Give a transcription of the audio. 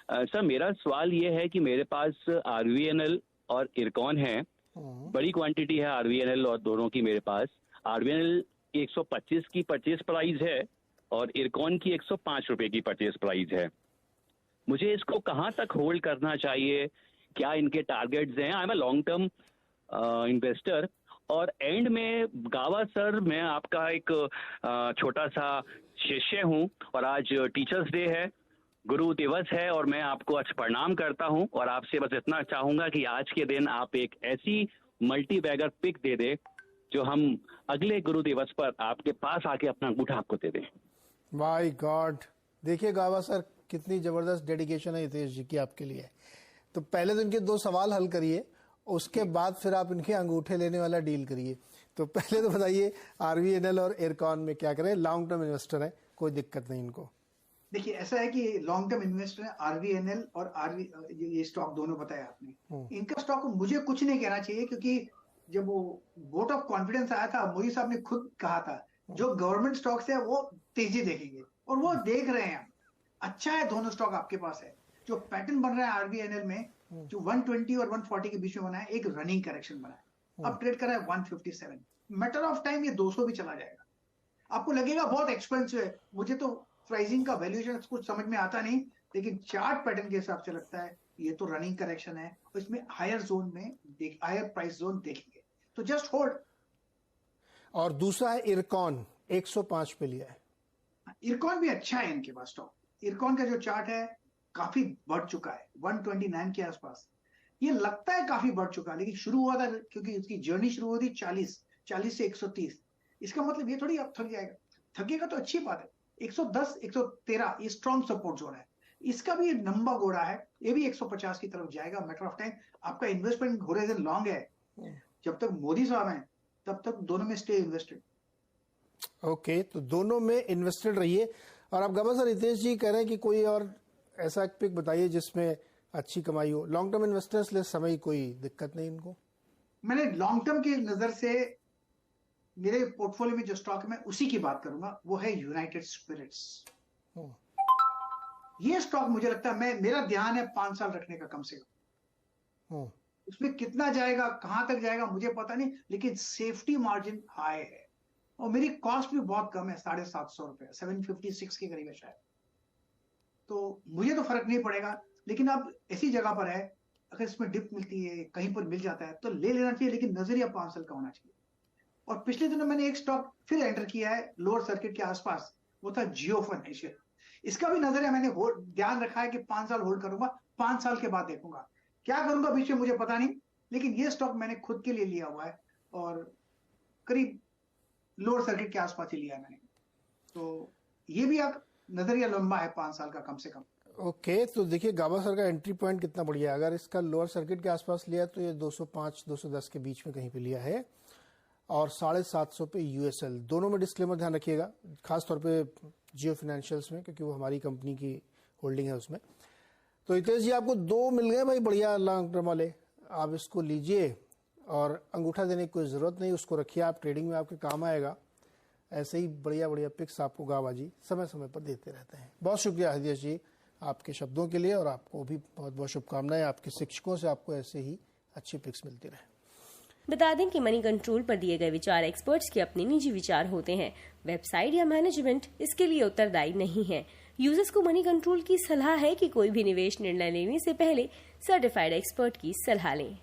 Sir मेरा सवाल ये है कि मेरे पास आरवीएनएल और इरकॉन है, बड़ी क्वांटिटी है आरवीएनएल और दोनों की मेरे पास। आरवीएनएल 125 की परचेज प्राइस है और इरकॉन की 105 रुपए की परचेज प्राइस है। मुझे इसको कहाँ तक होल्ड करना चाहिए, क्या इनके टारगेट्स हैं? I am a long term investor. और एंड में गावा सर, मैं आपका एक छोटा सा शिष्य हूँ और आज टीचर्स डे है, गुरु दिवस है, और मैं आपको आज प्रणाम करता हूं और आपसे बस इतना चाहूंगा कि आज के दिन आप एक ऐसी मल्टी बैगर पिक दे दे जो हम अगले गुरु दिवस पर आपके पास आके अपना अंगूठा आपको दे दें। माय गॉड, देखिए गावा सर कितनी जबरदस्त डेडिकेशन है हितेश जी की आपके लिए। तो पहले तो इनके 2 सवाल हल करिए, उसके बाद फिर आप इनके अंगूठे लेने वाला डील करिए। तो पहले तो बताइए आरवीएनएल और इरकॉन में क्या करें? लॉन्ग टर्म इन्वेस्टर है, कोई दिक्कत नहीं इनको। देखिए ऐसा है कि लॉन्ग टर्म इन्वेस्टर है आरवीएनएल और ये स्टॉक दोनों बताया आपने। इनका स्टॉक मुझे कुछ नहीं कहना चाहिए, क्योंकि जब वो वोट ऑफ कॉन्फिडेंस आया था, मोदी साहब ने खुद कहा था जो गवर्नमेंट स्टॉक्स है वो तेजी देखेंगे, और वो देख रहे हैं। अच्छा है दोनों स्टॉक आपके पास है। जो पैटर्न बन रहा है आरवीएनएल में, जो 120 और 140 के बीच में बना है, एक रनिंग करेक्शन बना है। अब ट्रेड कर रहा है 157। मैटर ऑफ टाइम ये 200 भी चला जाएगा। आपको लगेगा बहुत एक्सपेंसिव है, मुझे तो प्राइसिंग का वैल्यूएशन कुछ समझ में आता नहीं, लेकिन चार्ट पैटर्न के हिसाब से लगता है ये तो रनिंग करेक्शन है, और इसमें हायर जोन में हायर प्राइस जोन देखेंगे, तो जस्ट होल्ड। और दूसरा है इरकॉन, 105 पे लिया है। इरकॉन भी अच्छा है इनके पास स्टॉक। इरकॉन का जो चार्ट है काफी बढ़ चुका है 129 के आसपास। ये लगता है काफी बढ़ चुका है, लेकिन शुरू हुआ था, क्योंकि इसकी जर्नी शुरू हुई थी 40 से 130। इसका मतलब ये थोड़ी अब थक जाएगा, थकेगा तो अच्छी बात है। 110 113 ये स्ट्रॉन्ग सपोर्ट जोन है। इसका भी लंबा घोड़ा है, ये भी 150 की तरफ जाएगा। Matter of time. आपका इन्वेस्टमेंट होराइजन लॉन्ग है, जब तक मोदी साहब हैं तब तक दोनों में स्टे इन्वेस्टेड। ओके, तो दोनों में इन्वेस्टेड रहिए। और आप गावा सर, हितेश जी कह रहे हैं कि कोई और ऐसा एक पिक बताइए जिसमें अच्छी कमाई हो। लॉन्ग टर्म इन्वेस्टर्स ले समय कोई दिक्कत नहीं इनको। मैंने लॉन्ग टर्म की नजर से मेरे पोर्टफोलियो में जो स्टॉक है मैं उसी की बात करूंगा, वो है यूनाइटेड स्पिरिट्स। ये स्टॉक मुझे लगता है, मेरा ध्यान है 5 साल रखने का कम से कम। उसमें कितना जाएगा, कहां तक जाएगा मुझे पता नहीं, लेकिन सेफ्टी मार्जिन हाई है और मेरी कॉस्ट भी बहुत कम है, 750 रुपए, 756 के करीब है शायद। तो मुझे तो फर्क नहीं पड़ेगा, लेकिन अब ऐसी जगह पर है, अगर इसमें डिप मिलती है, कहीं पर मिल जाता है तो ले लेना चाहिए, लेकिन नजरिया 5 साल का होना चाहिए। और पिछले दिनों मैंने एक स्टॉक फिर एंटर किया है लोअर सर्किट के आसपास, वो था जियो फाइनेंशियल। इसका भी नजरिया मैंने ध्यान रखा है कि 5 साल होल्ड करूंगा, 5 साल के बाद देखूंगा क्या करूंगा बीच में, मुझे पता नहीं, लेकिन ये स्टॉक मैंने खुद के लिए लिया हुआ है और करीब लोअर सर्किट के आसपास ही लिया है मैंने। तो ये भी एक नजरिया लंबा है 5 साल का कम से कम। ओके, तो देखिए गावा सर का एंट्री पॉइंट कितना बढ़िया है। अगर इसका लोअर सर्किट के आसपास लिया तो ये 205 210 के बीच में कहीं पे लिया है, और 750 पे यूएसएल। दोनों में डिस्क्लेमर ध्यान रखिएगा, खासतौर पे जियो फाइनेंशियल्स में, क्योंकि वो हमारी कंपनी की होल्डिंग है उसमें। तो हितेश जी आपको 2 मिल गए भाई बढ़िया लॉन्ग टर्म वाले, आप इसको लीजिए और अंगूठा देने की कोई जरूरत नहीं, उसको रखिए, आप ट्रेडिंग में आपके काम आएगा। ऐसे ही बढ़िया बढ़िया पिक्स आपको गावा जी समय समय पर देते रहते हैं। बहुत शुक्रिया हितेश जी आपके शब्दों के लिए, और आपको भी बहुत बहुत शुभकामनाएं। आपके शिक्षकों से आपको ऐसे ही अच्छी पिक्स मिलती रहे। बता दें कि मनी कंट्रोल पर दिए गए विचार एक्सपर्ट्स के अपने निजी विचार होते हैं। वेबसाइट या मैनेजमेंट इसके लिए उत्तरदायी नहीं है। यूजर्स को मनी कंट्रोल की सलाह है कि कोई भी निवेश निर्णय लेने से पहले सर्टिफाइड एक्सपर्ट की सलाह लें।